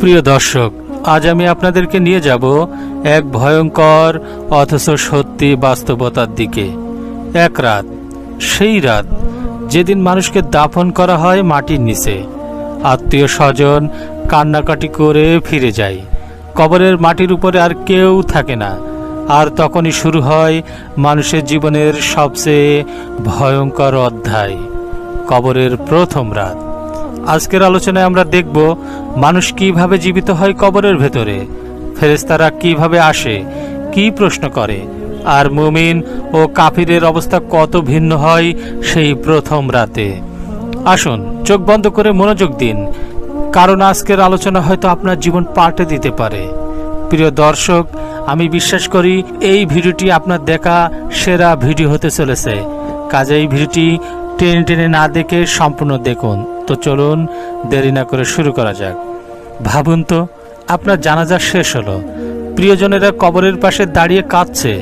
প্রিয় দর্শক, আজ আমি আপনাদেরকে নিয়ে যাব এক ভয়ঙ্কর অথচ সত্যি বাস্তবতার দিকে। এক রাত, সেই রাত যেদিন মানুষকে দাফন করা হয় মাটির নিচে। আত্মীয় স্বজন কান্নাকাটি করে ফিরে যায়। কবরের মাটির উপরে আর কেউ থাকে না। আর তখনই শুরু হয় মানুষের জীবনের সবচেয়ে ভয়ঙ্কর অধ্যায়, কবরের প্রথম রাত। আজকের আলোচনায় আমরা দেখব মানুষ কিভাবে জীবিত হয় কবরের ভেতরে, ফেরেশতারা কিভাবে আসে, কি প্রশ্ন করে, আর মুমিন ও কাফিরের অবস্থা কত ভিন্ন হয় সেই প্রথম রাতে। আসুন চোখ বন্ধ করে মনোযোগ দিন, কারণ আজকের আলোচনা হয়তো আপনার জীবন পাল্টে দিতে পারে। প্রিয় দর্শক, আমি বিশ্বাস করি এই ভিডিওটি আপনার দেখা সেরা ভিডিও হতে চলেছে। কাজেই ভিডিওটি টেনে টেনে না দেখে সম্পূর্ণ দেখুন। তো চলুন দেরি না করে শুরু করা যাক। ভাবুন তো, আপনার জানাজা শেষ হলো, প্রিয়জনেরা কবরের পাশে দাঁড়িয়ে কাঁদছে।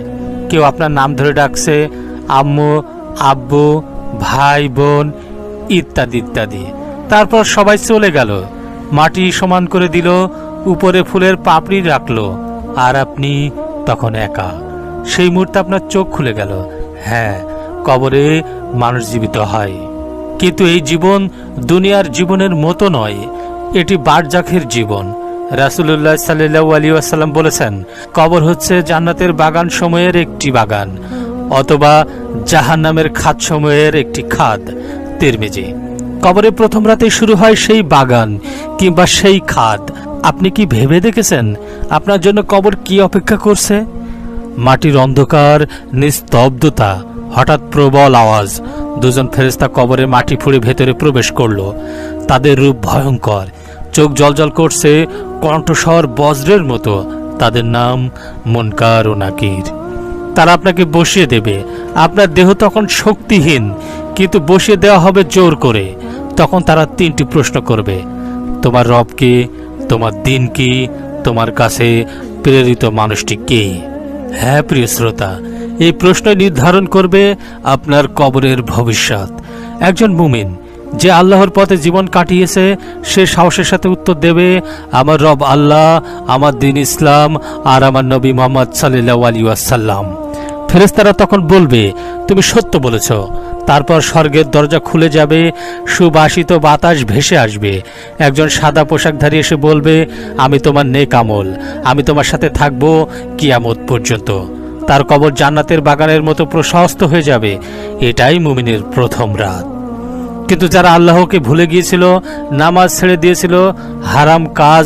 কেউ আপনার নাম ধরে ডাকছে, আম্মু, আব্বু, ভাই, বোন ইত্যাদি ইত্যাদি। তারপর সবাই চলে গেল, মাটি সমান করে দিল, উপরে ফুলের পাপড়ি রাখলো, আর আপনি তখন একা। সেই মুহূর্তে আপনার চোখ খুলে গেল। হ্যাঁ, কবরে মানুষ জীবিত হয়, কিন্তু এই জীবন দুনিয়ার জীবনের মতো নয়। এটি বারজাখের জীবন। রাসূলুল্লাহ সাল্লাল্লাহু আলাইহি ওয়াসাল্লাম বলেছেন, কবর হচ্ছে জান্নাতের বাগান সময়ের একটি বাগান, অথবা জাহান্নামের খাদ সময়ের একটি খাদ। তিরমিজি। কবরে প্রথম রাতে শুরু হয় সেই বাগান কিংবা সেই খাদ। আপনি কি ভেবে দেখেছেন আপনার জন্য কবর কি অপেক্ষা করছে? মাটির অন্ধকার, নিস্তব্ধতা, হঠাৎ প্রবল আওয়াজ। দুজন ফেরেশতা কবরে মাটি ফুঁড়ে ভেতরে প্রবেশ করলো। তাদের রূপ ভয়ঙ্কর, চোখ জলজল করছে, কণ্ঠস্বর বজ্রের মতো। তাদের নাম মুনকার ও নাকির। তারা আপনাকে বসিয়ে দেবে। আপনার দেহ তখন শক্তিহীন, কিন্তু বসিয়ে দেওয়া হবে জোর করে। তখন তারা তিনটি প্রশ্ন করবে: তোমার রব কে, তোমার দিন কি, তোমার কাছে প্রেরিত মানুষটি কে? হ্যাঁ প্রিয় শ্রোতা, এই প্রশ্ন নির্ধারণ করবে আপনার কবরের ভবিষ্যৎ। একজন মুমিন যে আল্লাহর পথে জীবন কাটিয়েছে, সে সাহসের সাথে উত্তর দেবে, আমার রব আল্লাহ, আমার দিন ইসলাম, আর আমার নবী মুহাম্মদ সাল্লাল্লাহু আলাইহি ওয়াসাল্লাম। ফেরেশতারা তখন বলবে, তুমি সত্য বলেছ। তারপর স্বর্গের দরজা খুলে যাবে, সুবাসিত বাতাস ভেসে আসবে। একজন সাদা পোশাকধারী এসে বলবে, আমি তোমার নেক আমল, আমি তোমার সাথে থাকবো কিয়ামত পর্যন্ত। তার কবর জান্নাতের বাগানের মতো প্রশস্ত হয়ে যাবে। এটাই মুমিনের প্রথম রাত। কিন্তু যারা আল্লাহকে ভুলে গিয়েছিল, নামাজ ছেড়ে দিয়েছিল, হারাম কাজ